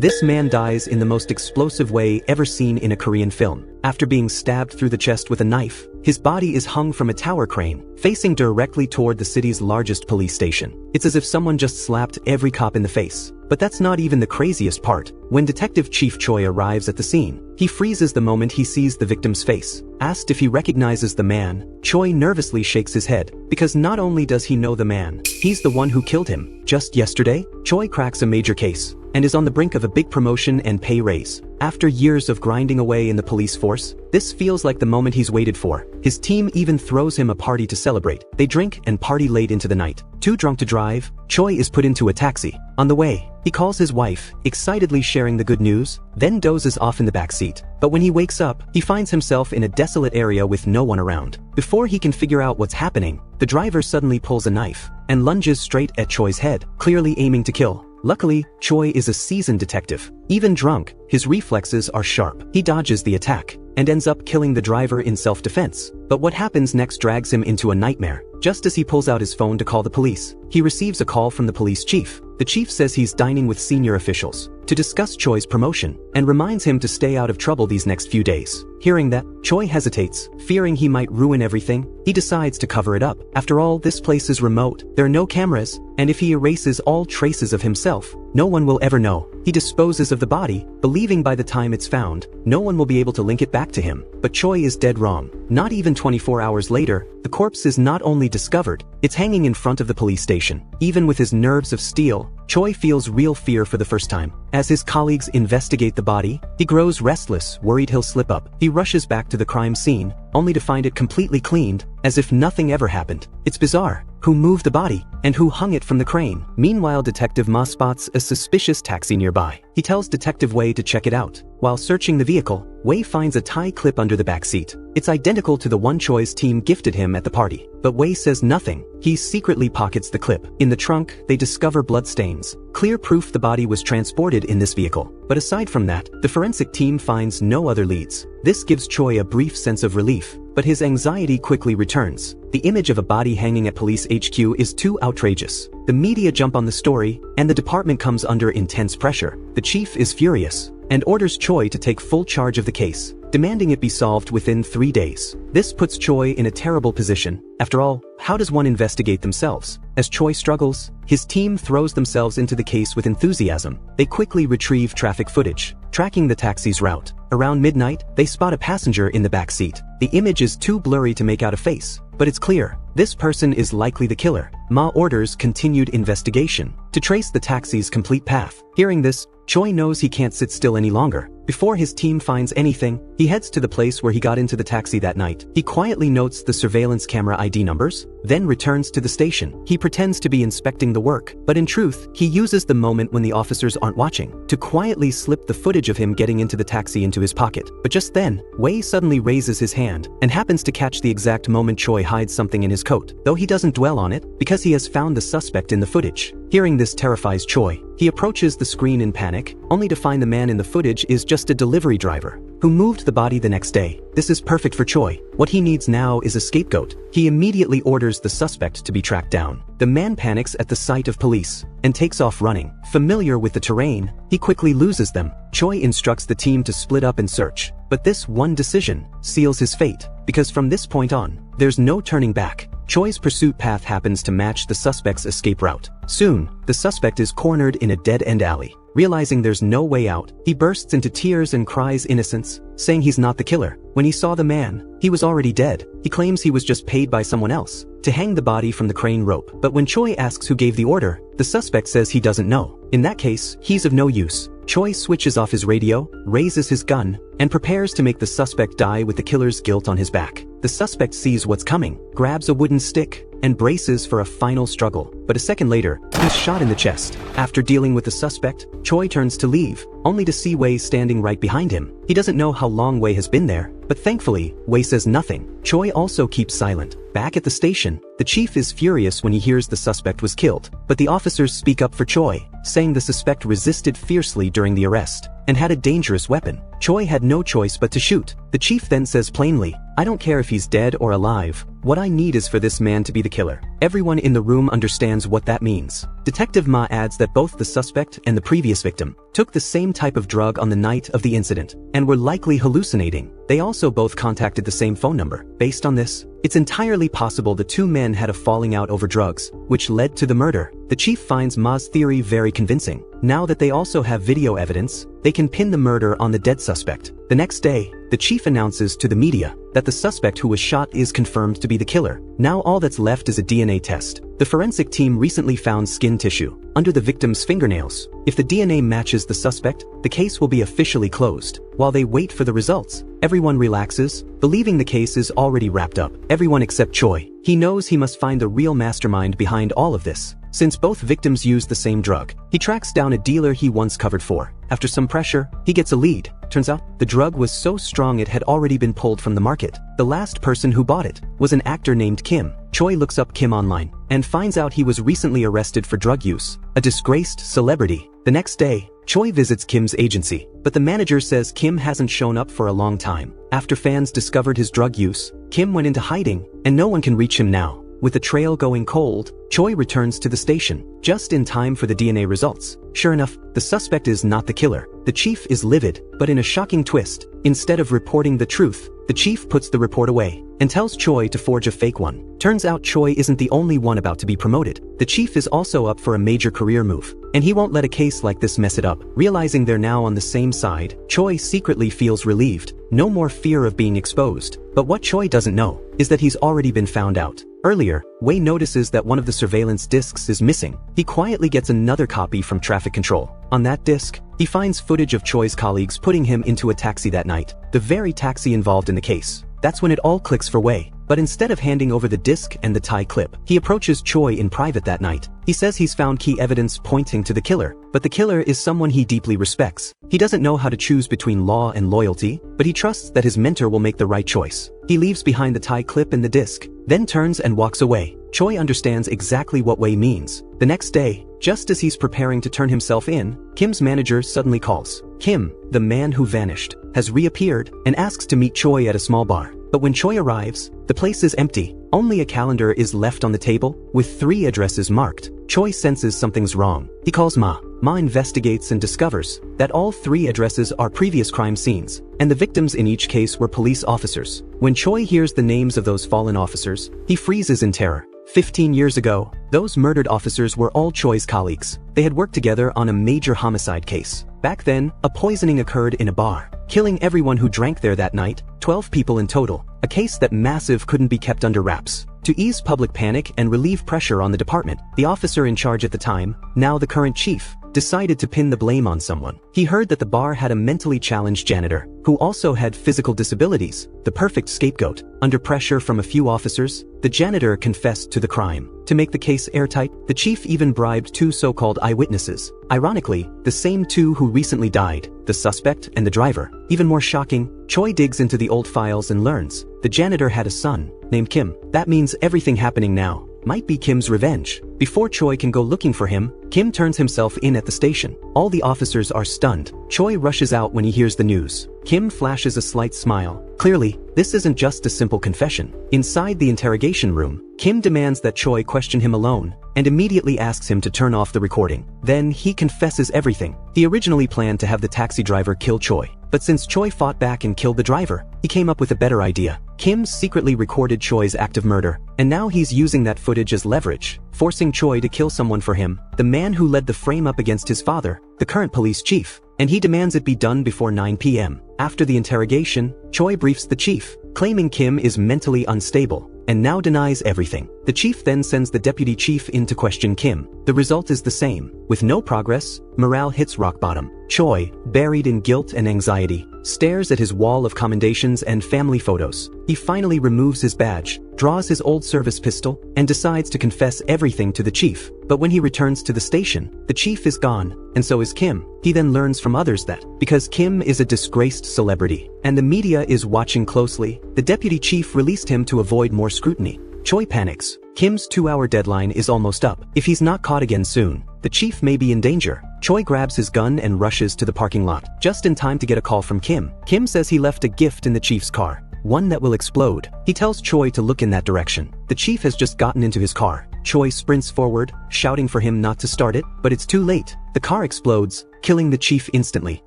This man dies in the most explosive way ever seen in a Korean film. After being stabbed through the chest with a knife, his body is hung from a tower crane, facing directly toward the city's largest police station. It's as if someone just slapped every cop in the face. But that's not even the craziest part. When Detective Chief Choi arrives at the scene, he freezes the moment he sees the victim's face. Asked if he recognizes the man, Choi nervously shakes his head, because not only does he know the man, he's the one who killed him. Just yesterday, Choi cracks a major case, and is on the brink of a big promotion and pay raise. After years of grinding away in the police force, this feels like the moment he's waited for. His team even throws him a party to celebrate. They drink and party late into the night. Too drunk to drive, Choi is put into a taxi. On the way, he calls his wife, excitedly sharing the good news, then dozes off in the back seat. But when he wakes up, he finds himself in a desolate area with no one around. Before he can figure out what's happening, the driver suddenly pulls a knife and lunges straight at Choi's head, clearly aiming to kill. Luckily, Choi is a seasoned detective. Even drunk, his reflexes are sharp. He dodges the attack and ends up killing the driver in self-defense. But what happens next drags him into a nightmare. Just as he pulls out his phone to call the police, he receives a call from the police chief. The chief says he's dining with senior officials to discuss Choi's promotion and reminds him to stay out of trouble these next few days. Hearing that, Choi hesitates, fearing he might ruin everything. He decides to cover it up. After all, this place is remote, there are no cameras, and if he erases all traces of himself, no one will ever know. He disposes of the body, believing by the time it's found, no one will be able to link it back to him. But Choi is dead wrong. Not even 24 hours later, the corpse is not only discovered, it's hanging in front of the police station. Even with his nerves of steel, Choi feels real fear for the first time. As his colleagues investigate the body, he grows restless, worried he'll slip up. He rushes back to the crime scene, only to find it completely cleaned, as if nothing ever happened. It's bizarre. Who moved the body, and who hung it from the crane? Meanwhile, Detective Ma spots a suspicious taxi nearby. He tells Detective Wei to check it out. While searching the vehicle, Wei finds a tie clip under the back seat. It's identical to the one Choi's team gifted him at the party. But Wei says nothing. He secretly pockets the clip. In the trunk, they discover bloodstains, clear proof the body was transported in this vehicle. But aside from that, the forensic team finds no other leads. This gives Choi a brief sense of relief, but his anxiety quickly returns. The image of a body hanging at police HQ is too outrageous. The media jump on the story, and the department comes under intense pressure. The chief is furious and orders Choi to take full charge of the case, demanding it be solved within 3 days. This puts Choi in a terrible position. After all, how does one investigate themselves? As Choi struggles, his team throws themselves into the case with enthusiasm. They quickly retrieve traffic footage, tracking the taxi's route. Around midnight, they spot a passenger in the back seat. The image is too blurry to make out a face, but it's clear. This person is likely the killer. Ma orders continued investigation to trace the taxi's complete path. Hearing this, Choi knows he can't sit still any longer. Before his team finds anything, he heads to the place where he got into the taxi that night. He quietly notes the surveillance camera ID numbers, then returns to the station. He pretends to be inspecting the work, but in truth, he uses the moment when the officers aren't watching to quietly slip the footage of him getting into the taxi into his pocket. But just then, Wei suddenly raises his hand and happens to catch the exact moment Choi hides something in his coat, though he doesn't dwell on it because he has found the suspect in the footage. Hearing this terrifies Choi. He approaches the screen in panic, only to find the man in the footage is just a delivery driver who moved the body the next day. This is perfect for Choi. What he needs now is a scapegoat. He immediately orders the suspect to be tracked down. The man panics at the sight of police and takes off running. Familiar with the terrain, he quickly loses them. Choi instructs the team to split up and search, but this one decision seals his fate, because from this point on, there's no turning back. Choi's pursuit path happens to match the suspect's escape route. Soon, the suspect is cornered in a dead-end alley. Realizing there's no way out, he bursts into tears and cries innocence, saying he's not the killer. When he saw the man, he was already dead. He claims he was just paid by someone else to hang the body from the crane rope. But when Choi asks who gave the order, the suspect says he doesn't know. In that case, he's of no use. Choi switches off his radio, raises his gun, and prepares to make the suspect die with the killer's guilt on his back. The suspect sees what's coming, grabs a wooden stick, and braces for a final struggle. But a second later, he's shot in the chest. After dealing with the suspect, Choi turns to leave, only to see Wei standing right behind him. He doesn't know how long Wei has been there, but thankfully, Wei says nothing. Choi also keeps silent. Back at the station, the chief is furious when he hears the suspect was killed, but the officers speak up for Choi, saying the suspect resisted fiercely during the arrest and had a dangerous weapon. Choi had no choice but to shoot. The chief then says plainly, "I don't care if he's dead or alive, What I need is for this man to be the killer. Everyone in the room understands what that means. Detective Ma adds that both the suspect and the previous victim took the same type of drug on the night of the incident and were likely hallucinating. They also both contacted the same phone number. Based on this, it's entirely possible the two men had a falling out over drugs, which led to the murder. The chief finds Ma's theory very convincing. Now that they also have video evidence, they can pin the murder on the dead suspect. The next day, the chief announces to the media that the suspect who was shot is confirmed to be the killer. Now all that's left is a DNA test. The forensic team recently found skin tissue under the victim's fingernails. If the DNA matches the suspect, the case will be officially closed. While they wait for the results, everyone relaxes, believing the case is already wrapped up. Everyone except Choi. He knows he must find the real mastermind behind all of this. Since both victims used the same drug, he tracks down a dealer he once covered for. After some pressure, he gets a lead. Turns out, the drug was so strong it had already been pulled from the market. The last person who bought it was an actor named Kim. Choi looks up Kim online and finds out he was recently arrested for drug use, a disgraced celebrity. The next day, Choi visits Kim's agency, but the manager says Kim hasn't shown up for a long time. After fans discovered his drug use, Kim went into hiding, and no one can reach him now. With the trail going cold, Choi returns to the station, just in time for the DNA results. Sure enough, the suspect is not the killer. The chief is livid, but in a shocking twist, instead of reporting the truth, the chief puts the report away and tells Choi to forge a fake one. Turns out Choi isn't the only one about to be promoted. The chief is also up for a major career move, and he won't let a case like this mess it up. Realizing they're now on the same side, Choi secretly feels relieved. No more fear of being exposed. But what Choi doesn't know is that he's already been found out. Earlier, Wei notices that one of the surveillance discs is missing. He quietly gets another copy from traffic control. On that disc, he finds footage of Choi's colleagues putting him into a taxi that night, the very taxi involved in the case. That's when it all clicks for Wei. But instead of handing over the disc and the tie clip, he approaches Choi in private that night. He says he's found key evidence pointing to the killer, but the killer is someone he deeply respects. He doesn't know how to choose between law and loyalty, but he trusts that his mentor will make the right choice. He leaves behind the tie clip and the disc, then turns and walks away. Choi understands exactly what Wei means. The next day, just as he's preparing to turn himself in, Kim's manager suddenly calls. Kim, the man who vanished, has reappeared and asks to meet Choi at a small bar. But when Choi arrives, the place is empty. Only a calendar is left on the table, with 3 addresses marked. Choi senses something's wrong. He calls Ma. Ma investigates and discovers that all 3 addresses are previous crime scenes, and the victims in each case were police officers. When Choi hears the names of those fallen officers, he freezes in terror. 15 years ago, those murdered officers were all Choi's colleagues. They had worked together on a major homicide case. Back then, a poisoning occurred in a bar, killing everyone who drank there that night, 12 people in total, a case that massive couldn't be kept under wraps. To ease public panic and relieve pressure on the department, the officer in charge at the time, now the current chief, decided to pin the blame on someone. He heard that the bar had a mentally challenged janitor, who also had physical disabilities, the perfect scapegoat. Under pressure from a few officers, the janitor confessed to the crime. To make the case airtight, the chief even bribed 2 so-called eyewitnesses. Ironically, the same 2 who recently died, the suspect and the driver. Even more shocking, Choi digs into the old files and learns the janitor had a son named Kim. That means everything happening now might be Kim's revenge. Before Choi can go looking for him, Kim turns himself in at the station. All the officers are stunned. Choi rushes out when he hears the news. Kim flashes a slight smile. Clearly, this isn't just a simple confession. Inside the interrogation room, Kim demands that Choi question him alone and immediately asks him to turn off the recording. Then he confesses everything. He originally planned to have the taxi driver kill Choi, but since Choi fought back and killed the driver, he came up with a better idea. Kim secretly recorded Choi's act of murder, and now he's using that footage as leverage, forcing Choi to kill someone for him, the man who led the frame up against his father, the current police chief, and he demands it be done before 9 p.m. After the interrogation, Choi briefs the chief, claiming Kim is mentally unstable and now denies everything. The chief then sends the deputy chief in to question Kim. The result is the same. With no progress, morale hits rock bottom. Choi, buried in guilt and anxiety, stares at his wall of commendations and family photos. He finally removes his badge, draws his old service pistol, and decides to confess everything to the chief. But when he returns to the station, the chief is gone, and so is Kim. He then learns from others that, because Kim is a disgraced celebrity, and the media is watching closely, the deputy chief released him to avoid more scrutiny. Choi panics. Kim's 2-hour deadline is almost up. If he's not caught again soon, the chief may be in danger. Choi grabs his gun and rushes to the parking lot, just in time to get a call from Kim. Kim says he left a gift in the chief's car. one that will explode. He tells Choi to look in that direction. The chief has just gotten into his car. Choi sprints forward, shouting for him not to start it, but it's too late. The car explodes, killing the chief instantly.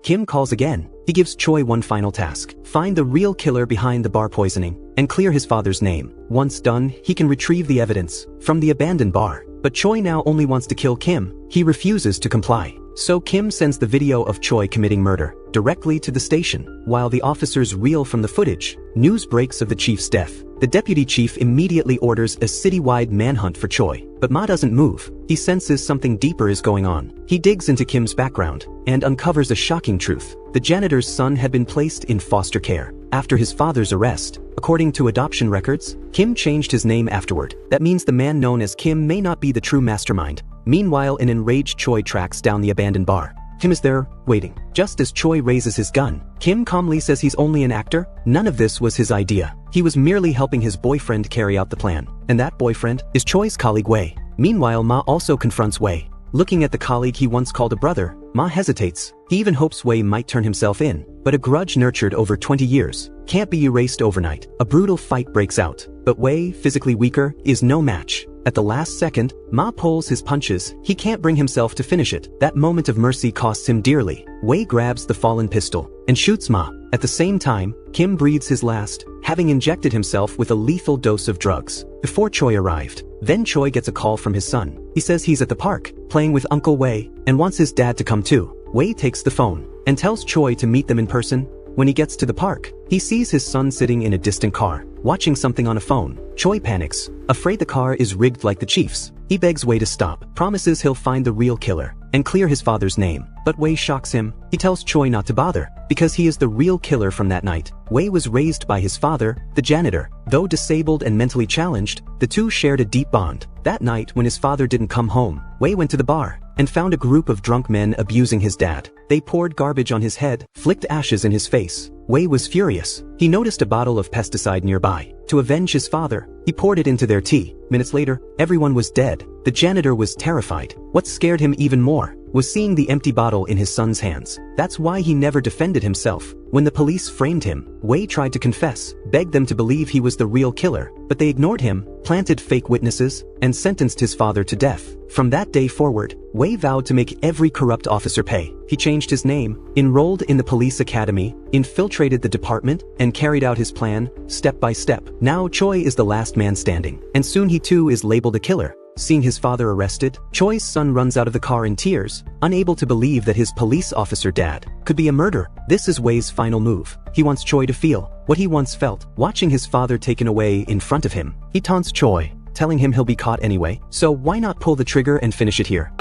Kim calls again. He gives Choi one final task: find the real killer behind the bar poisoning, and clear his father's name. Once done, he can retrieve the evidence from the abandoned bar. But Choi now only wants to kill Kim. He refuses to comply. So Kim sends the video of Choi committing murder directly to the station. While the officers reel from the footage, news breaks of the chief's death. The deputy chief immediately orders a citywide manhunt for Choi. But Ma doesn't move. He senses something deeper is going on. He digs into Kim's background and uncovers a shocking truth. The janitor's son had been placed in foster care after his father's arrest. According to adoption records, Kim changed his name afterward. That means the man known as Kim may not be the true mastermind. Meanwhile, an enraged Choi tracks down the abandoned bar. Kim is there, waiting. Just as Choi raises his gun, Kim calmly says he's only an actor. None of this was his idea. He was merely helping his boyfriend carry out the plan. And that boyfriend is Choi's colleague Wei. Meanwhile, Ma also confronts Wei. Looking at the colleague he once called a brother, Ma hesitates. He even hopes Wei might turn himself in. But a grudge nurtured over 20 years can't be erased overnight. A brutal fight breaks out. But Wei, physically weaker, is no match. At the last second, Ma pulls his punches. He can't bring himself to finish it. That moment of mercy costs him dearly. Wei grabs the fallen pistol and shoots Ma. At the same time, Kim breathes his last, having injected himself with a lethal dose of drugs before Choi arrived. Then Choi gets a call from his son. He says he's at the park, playing with Uncle Wei, and wants his dad to come too. Wei takes the phone and tells Choi to meet them in person. When he gets to the park, he sees his son sitting in a distant car, watching something on a phone. Choi panics, afraid the car is rigged like the chief's. He begs Wei to stop, promises he'll find the real killer, and clear his father's name. But Wei shocks him. He tells Choi not to bother, because he is the real killer from that night. Wei was raised by his father, the janitor. Though disabled and mentally challenged, the two shared a deep bond. That night, when his father didn't come home, Wei went to the bar and found a group of drunk men abusing his dad. They poured garbage on his head, flicked ashes in his face. Wei was furious. He noticed a bottle of pesticide nearby. To avenge his father, he poured it into their tea. Minutes later, everyone was dead. The janitor was terrified. What scared him even more was seeing the empty bottle in his son's hands. That's why he never defended himself. When the police framed him, Wei tried to confess, begged them to believe he was the real killer, but they ignored him, planted fake witnesses, and sentenced his father to death. From that day forward, Wei vowed to make every corrupt officer pay. He changed his name, enrolled in the police academy, infiltrated the department, and carried out his plan, step by step. Now Choi is the last man standing, and soon he too is labeled a killer. Seeing his father arrested, Choi's son runs out of the car in tears, unable to believe that his police officer dad could be a murderer. This is Wei's final move. He wants Choi to feel what he once felt, watching his father taken away in front of him. He taunts Choi, telling him he'll be caught anyway, so why not pull the trigger and finish it here?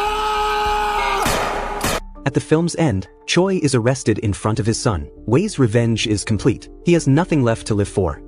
At the film's end, Choi is arrested in front of his son. Wei's revenge is complete. He has nothing left to live for.